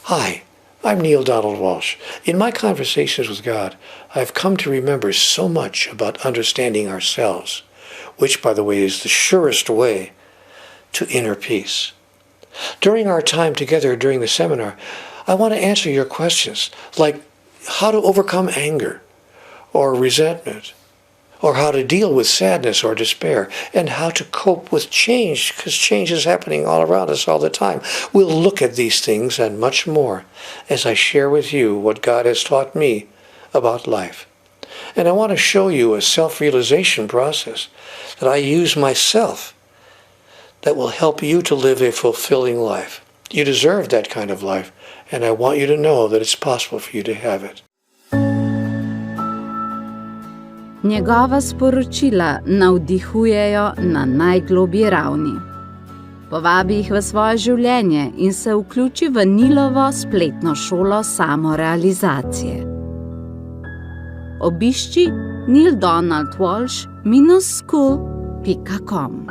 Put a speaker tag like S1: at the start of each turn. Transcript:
S1: Hi, I'm Neale Donald Walsh. In my conversations with God, I've come to remember so much about understanding ourselves, which, by the way, is the surest way to inner peace. During our time together during the seminar, I want to answer your questions, like how to overcome anger or resentment, or how to deal with sadness or despair, and how to cope with change, because change is happening all around us all the time. We'll look at these things and much more as I share with you what God has taught me about life. And I want to show you a self-realization process that I use myself that will help you to live a fulfilling life. You deserve that kind of life, and I want you to know that it's possible for you to have it.
S2: Njegova sporočila navdihujejo na najglobji ravni. Povabi jih v svoje življenje in se vključi v Nealovo spletno šolo samo-realizacije. Obišči nealdonaldwalsh-school.com